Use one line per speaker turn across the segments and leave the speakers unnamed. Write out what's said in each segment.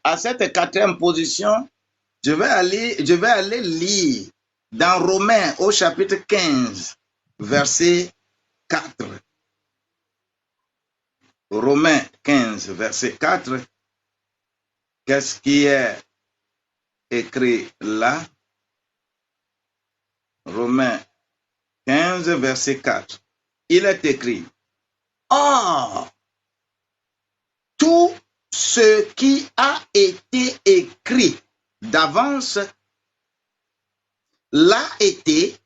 à cette quatrième position, je vais aller lire dans Romains au chapitre 15, verset 4. Romains 15, verset 4. Qu'est-ce qui est écrit là? Romains 15, verset 4. Il est écrit: Or, tout ce qui a été écrit d'avance l'a été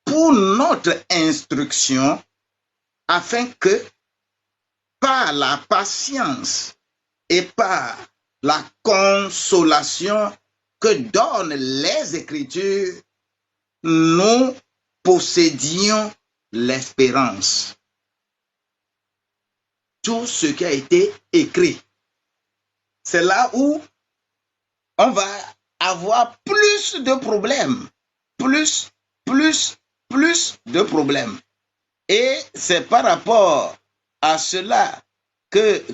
pour notre instruction, afin que, par la patience et par la consolation que donnent les Écritures, nous possédions l'espérance. Tout ce qui a été écrit. C'est là où on va avoir plus de problèmes. Plus de problèmes. Et c'est par rapport à cela que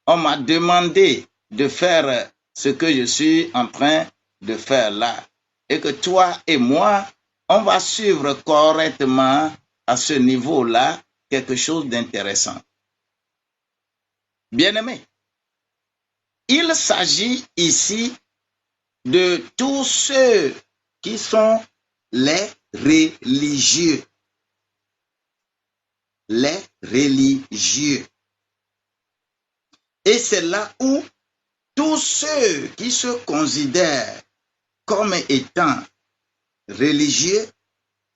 on m'a demandé de faire ce que je suis en train de faire là. Et que toi et moi, on va suivre correctement à ce niveau-là quelque chose d'intéressant. Bien-aimés, il s'agit ici de tous ceux qui sont les religieux. Les religieux. Et c'est là où tous ceux qui se considèrent comme étant religieux,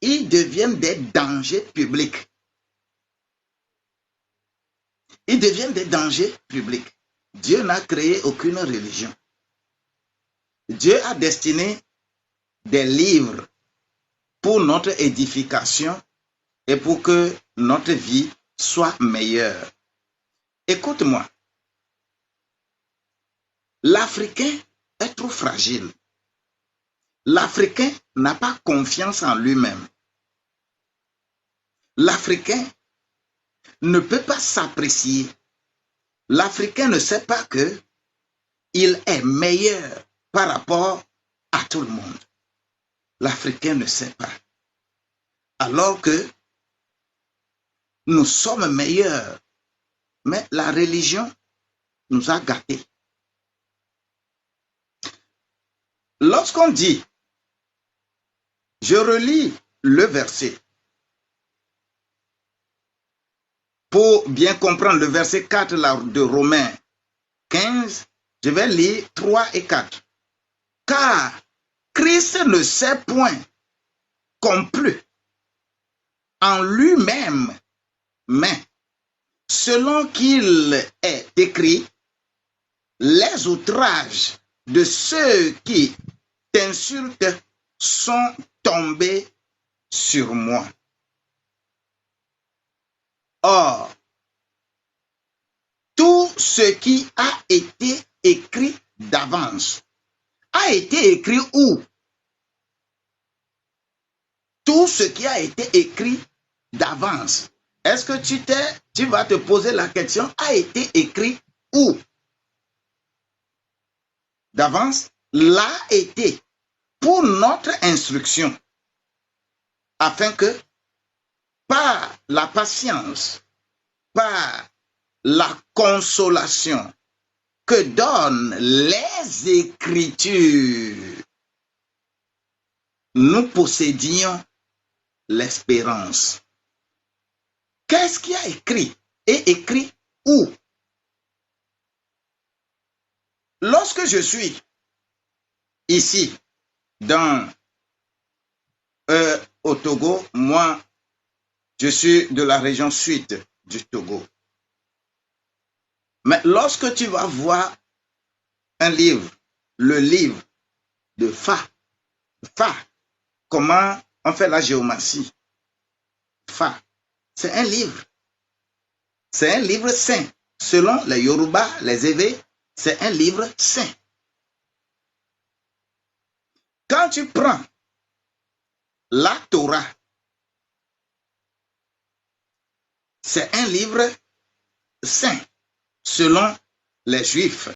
ils deviennent des dangers publics. Ils deviennent des dangers publics. Dieu n'a créé aucune religion. Dieu a destiné des livres pour notre édification et pour que notre vie soit meilleure. Écoute-moi. L'Africain est trop fragile. L'Africain n'a pas confiance en lui-même. L'Africain ne peut pas s'apprécier. L'Africain ne sait pas que il est meilleur par rapport à tout le monde. L'Africain ne sait pas. Alors que nous sommes meilleurs. Mais la religion nous a gâtés. Lorsqu'on dit, je relis le verset pour bien comprendre le verset 4 de Romains 15, je vais lire 3 et 4. Car Christ ne s'est point complu en lui-même, mais selon qu'il est écrit, les outrages de ceux qui t'insultent sont tombés sur moi. Or, tout ce qui a été écrit d'avance a été écrit où? Tout ce qui a été écrit d'avance. Est-ce que tu vas te poser la question, a été écrit où? D'avance, l'a été pour notre instruction, afin que par la patience, par la consolation que donnent les Écritures, nous possédions l'espérance. Qu'est-ce qui a écrit et écrit où? Lorsque je suis ici au Togo, moi, je suis de la région sud du Togo. Mais lorsque tu vas voir un livre, le livre de Fa, comment on fait la géométrie? Fa, c'est un livre. C'est un livre saint. Selon les Yoruba, les Évé, c'est un livre saint. Quand tu prends la Torah, c'est un livre saint, selon les Juifs.